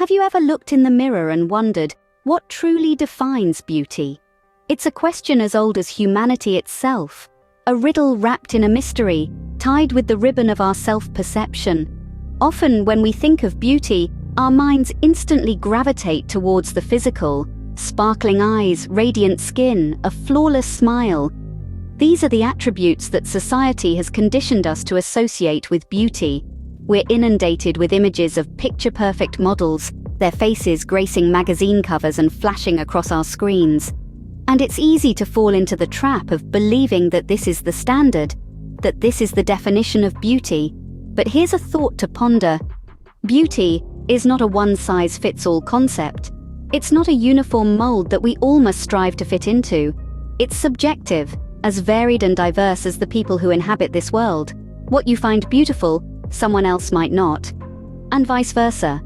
Have you ever looked in the mirror and wondered, what truly defines beauty? It's a question as old as humanity itself, a riddle wrapped in a mystery, tied with the ribbon of our self-perception. Often when we think of beauty, our minds instantly gravitate towards the physical: sparkling eyes, radiant skin, a flawless smile. These are the attributes that society has conditioned us to associate with beauty. We're inundated with images of picture-perfect models, their faces gracing magazine covers and flashing across our screens. And it's easy to fall into the trap of believing that this is the standard, that this is the definition of beauty. But here's a thought to ponder. Beauty is not a one-size-fits-all concept. It's not a uniform mold that we all must strive to fit into. It's subjective, as varied and diverse as the people who inhabit this world. What you find beautiful, someone else might not. And vice versa.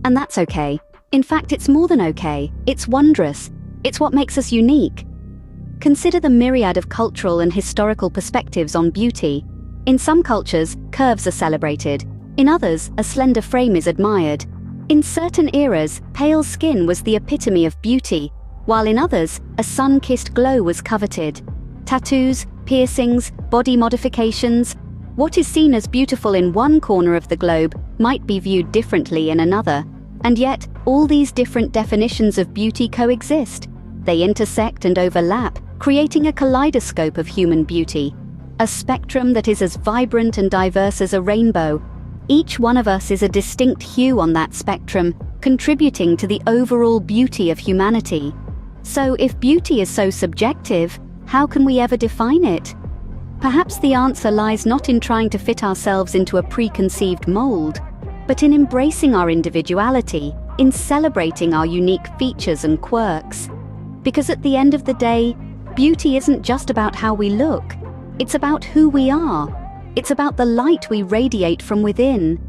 And that's okay. In fact, it's more than okay. It's wondrous. It's what makes us unique. Consider the myriad of cultural and historical perspectives on beauty. In some cultures, curves are celebrated. In others, a slender frame is admired. In certain eras, pale skin was the epitome of beauty, while in others, a sun-kissed glow was coveted. Tattoos, piercings, body modifications. What is seen as beautiful in one corner of the globe might be viewed differently in another. And yet, all these different definitions of beauty coexist. They intersect and overlap, creating a kaleidoscope of human beauty. A spectrum that is as vibrant and diverse as a rainbow. Each one of us is a distinct hue on that spectrum, contributing to the overall beauty of humanity. So if beauty is so subjective, how can we ever define it? Perhaps the answer lies not in trying to fit ourselves into a preconceived mold, but in embracing our individuality, in celebrating our unique features and quirks. Because at the end of the day, beauty isn't just about how we look. It's about who we are. It's about the light we radiate from within.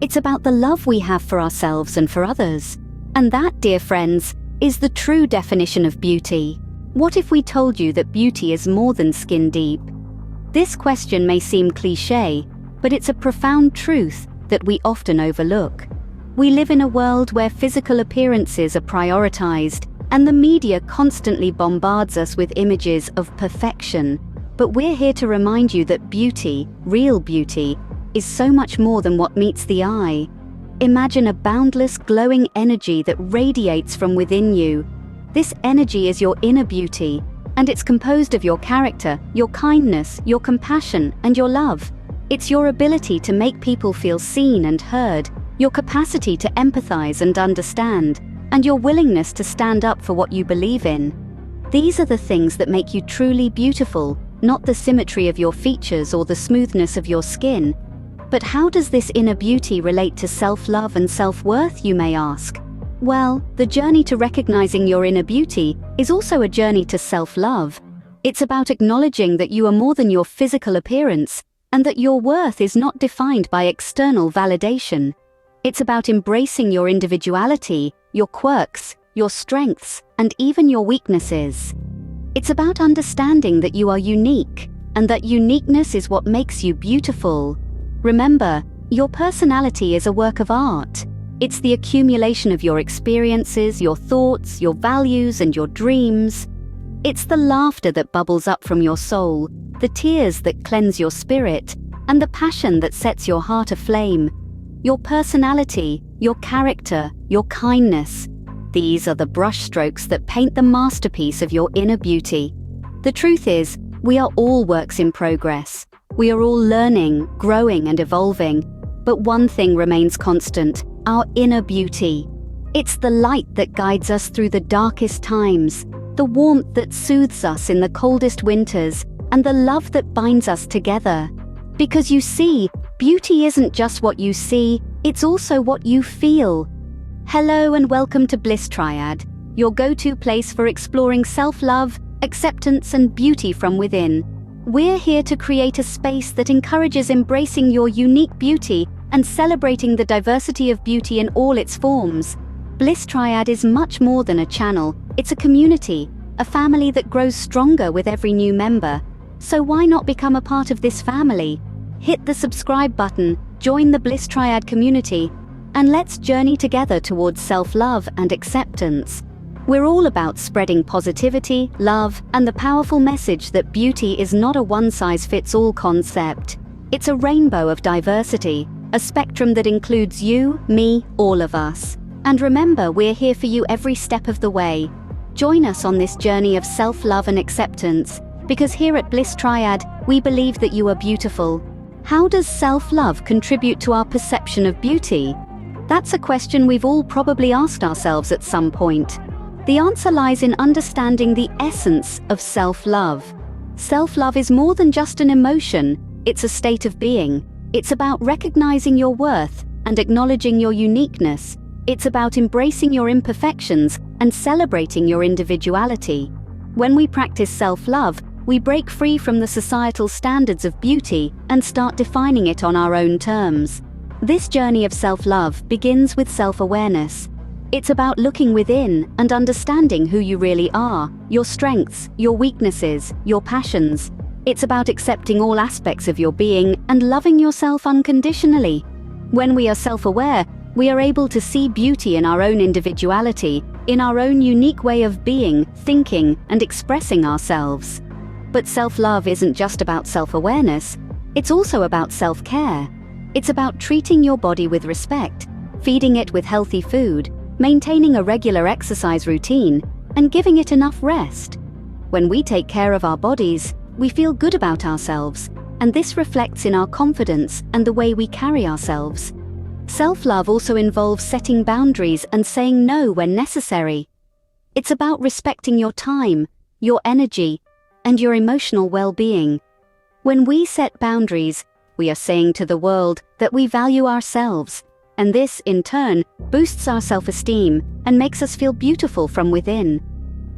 It's about the love we have for ourselves and for others. And that, dear friends, is the true definition of beauty. What if we told you that beauty is more than skin deep? This question may seem cliché, but it's a profound truth that we often overlook. We live in a world where physical appearances are prioritized, and the media constantly bombards us with images of perfection. But we're here to remind you that beauty, real beauty, is so much more than what meets the eye. Imagine a boundless, glowing energy that radiates from within you. This energy is your inner beauty, and it's composed of your character, your kindness, your compassion, and your love. It's your ability to make people feel seen and heard, your capacity to empathize and understand, and your willingness to stand up for what you believe in. These are the things that make you truly beautiful, not the symmetry of your features or the smoothness of your skin. But how does this inner beauty relate to self-love and self-worth, you may ask? Well, the journey to recognizing your inner beauty is also a journey to self-love. It's about acknowledging that you are more than your physical appearance, and that your worth is not defined by external validation. It's about embracing your individuality, your quirks, your strengths, and even your weaknesses. It's about understanding that you are unique, and that uniqueness is what makes you beautiful. Remember, your personality is a work of art. It's the accumulation of your experiences, your thoughts, your values, and your dreams. It's the laughter that bubbles up from your soul, the tears that cleanse your spirit, and the passion that sets your heart aflame. Your personality, your character, your kindness. These are the brushstrokes that paint the masterpiece of your inner beauty. The truth is, we are all works in progress. We are all learning, growing, and evolving. But one thing remains constant: our inner beauty. It's the light that guides us through the darkest times, the warmth that soothes us in the coldest winters, and the love that binds us together. Because you see, beauty isn't just what you see, it's also what you feel. Hello and welcome to Bliss Triad, your go-to place for exploring self-love, acceptance, and beauty from within. We're here to create a space that encourages embracing your unique beauty and celebrating the diversity of beauty in all its forms. Bliss Triad is much more than a channel. It's a community, a family that grows stronger with every new member. So why not become a part of this family? Hit the subscribe button, join the Bliss Triad community, and let's journey together towards self-love and acceptance. We're all about spreading positivity, love, and the powerful message that beauty is not a one-size-fits-all concept. It's a rainbow of diversity, a spectrum that includes you, me, all of us. And remember, we're here for you every step of the way. Join us on this journey of self-love and acceptance, because here at Bliss Triad, we believe that you are beautiful. How does self-love contribute to our perception of beauty? That's a question we've all probably asked ourselves at some point. The answer lies in understanding the essence of self-love. Self-love is more than just an emotion, it's a state of being. It's about recognizing your worth and acknowledging your uniqueness. It's about embracing your imperfections and celebrating your individuality. When we practice self-love, we break free from the societal standards of beauty and start defining it on our own terms. This journey of self-love begins with self-awareness. It's about looking within and understanding who you really are, your strengths, your weaknesses, your passions. It's about accepting all aspects of your being and loving yourself unconditionally. When we are self-aware, we are able to see beauty in our own individuality, in our own unique way of being, thinking, and expressing ourselves. But self-love isn't just about self-awareness, it's also about self-care. It's about treating your body with respect, feeding it with healthy food, maintaining a regular exercise routine, and giving it enough rest. When we take care of our bodies, we feel good about ourselves, and this reflects in our confidence and the way we carry ourselves. Self-love also involves setting boundaries and saying no when necessary. It's about respecting your time, your energy, and your emotional well-being. When we set boundaries, we are saying to the world that we value ourselves, and this, in turn, boosts our self-esteem and makes us feel beautiful from within.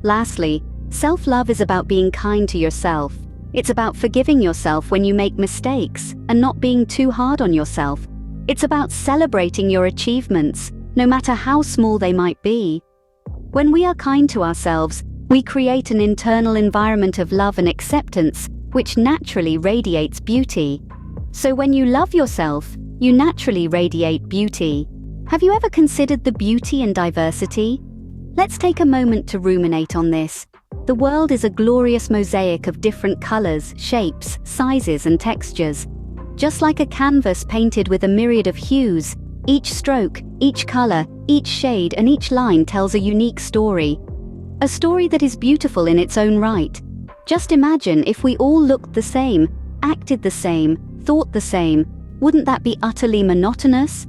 Lastly, self-love is about being kind to yourself. It's about forgiving yourself when you make mistakes and not being too hard on yourself. It's about celebrating your achievements, no matter how small they might be. When we are kind to ourselves, we create an internal environment of love and acceptance, which naturally radiates beauty. So when you love yourself, you naturally radiate beauty. Have you ever considered the beauty in diversity? Let's take a moment to ruminate on this. The world is a glorious mosaic of different colors, shapes, sizes, and textures. Just like a canvas painted with a myriad of hues, each stroke, each color, each shade, and each line tells a unique story. A story that is beautiful in its own right. Just imagine if we all looked the same, acted the same, thought the same. Wouldn't that be utterly monotonous?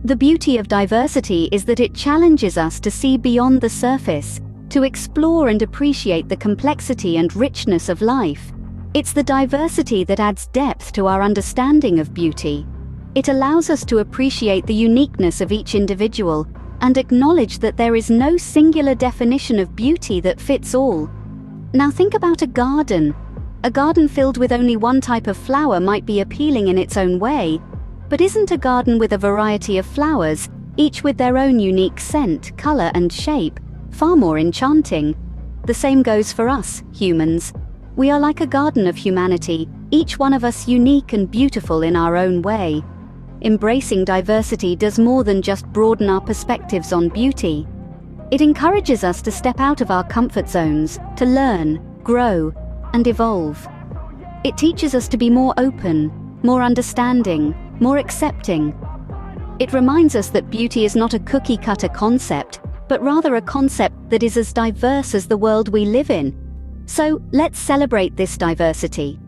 The beauty of diversity is that it challenges us to see beyond the surface, to explore and appreciate the complexity and richness of life. It's the diversity that adds depth to our understanding of beauty. It allows us to appreciate the uniqueness of each individual and acknowledge that there is no singular definition of beauty that fits all. Now think about a garden. A garden filled with only one type of flower might be appealing in its own way, but isn't a garden with a variety of flowers, each with their own unique scent, color, and shape, far more enchanting? The same goes for us, humans. We are like a garden of humanity, each one of us unique and beautiful in our own way. Embracing diversity does more than just broaden our perspectives on beauty. It encourages us to step out of our comfort zones, to learn, grow, and evolve. It teaches us to be more open, more understanding, more accepting. It reminds us that beauty is not a cookie-cutter concept, but rather a concept that is as diverse as the world we live in. So let's celebrate this diversity.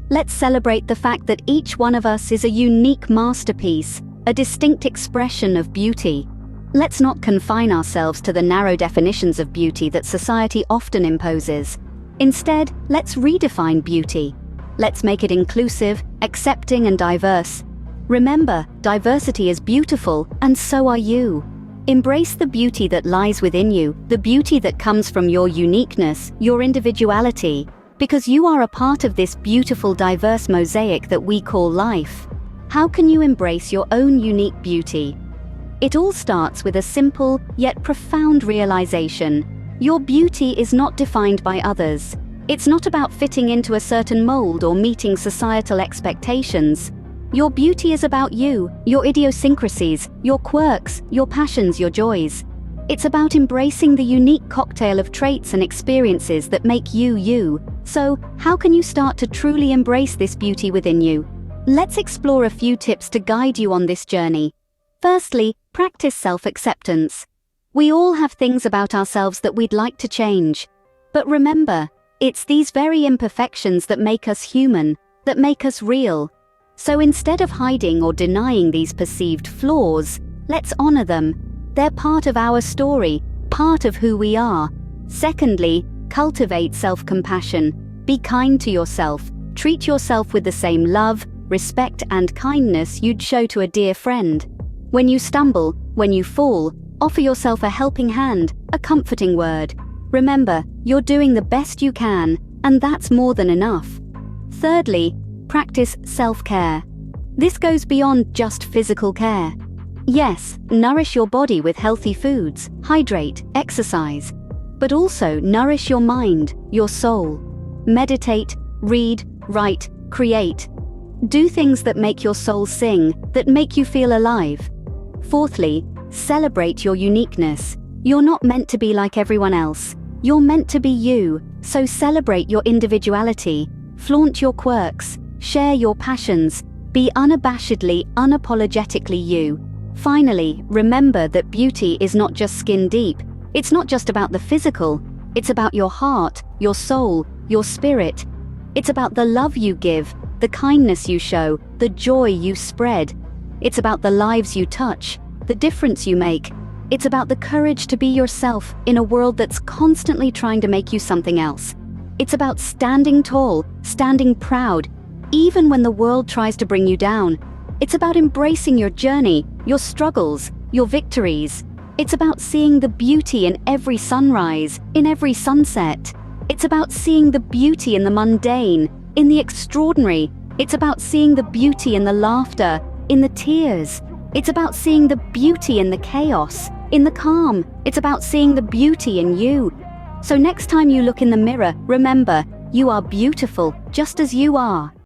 Let's celebrate the fact that each one of us is a unique masterpiece, a distinct expression of beauty. Let's not confine ourselves to the narrow definitions of beauty that society often imposes. Instead, let's redefine beauty. Let's make it inclusive, accepting, and diverse. Remember, diversity is beautiful, and so are you. Embrace the beauty that lies within you, the beauty that comes from your uniqueness, your individuality, because you are a part of this beautiful, diverse mosaic that we call life. How can you embrace your own unique beauty? It all starts with a simple, yet profound realization. Your beauty is not defined by others. It's not about fitting into a certain mold or meeting societal expectations. Your beauty is about you, your idiosyncrasies, your quirks, your passions, your joys. It's about embracing the unique cocktail of traits and experiences that make you you. So, how can you start to truly embrace this beauty within you? Let's explore a few tips to guide you on this journey. Firstly, practice self-acceptance. We all have things about ourselves that we'd like to change. But remember, it's these very imperfections that make us human, that make us real. So instead of hiding or denying these perceived flaws, let's honor them. They're part of our story, part of who we are. Secondly, cultivate self-compassion. Be kind to yourself. Treat yourself with the same love, respect, and kindness you'd show to a dear friend. When you stumble, when you fall, offer yourself a helping hand, a comforting word. Remember, you're doing the best you can, and that's more than enough. Thirdly, practice self-care. This goes beyond just physical care. Yes, nourish your body with healthy foods, hydrate, exercise, but also nourish your mind, your soul. Meditate, read, write, create. Do things that make your soul sing, that make you feel alive. Fourthly, celebrate your uniqueness. You're not meant to be like everyone else. You're meant to be you, so celebrate your individuality, flaunt your quirks, share your passions, be unabashedly, unapologetically you. Finally, remember that beauty is not just skin deep. It's not just about the physical. It's about your heart, your soul, your spirit. It's about the love you give, the kindness you show, the joy you spread. It's about the lives you touch, the difference you make. It's about the courage to be yourself in a world that's constantly trying to make you something else. It's about standing tall, standing proud, even when the world tries to bring you down. It's about embracing your journey, your struggles, your victories. It's about seeing the beauty in every sunrise, in every sunset. It's about seeing the beauty in the mundane, in the extraordinary. It's about seeing the beauty in the laughter, in the tears. It's about seeing the beauty in the chaos, in the calm. It's about seeing the beauty in you. So next time you look in the mirror, remember, you are beautiful just as you are.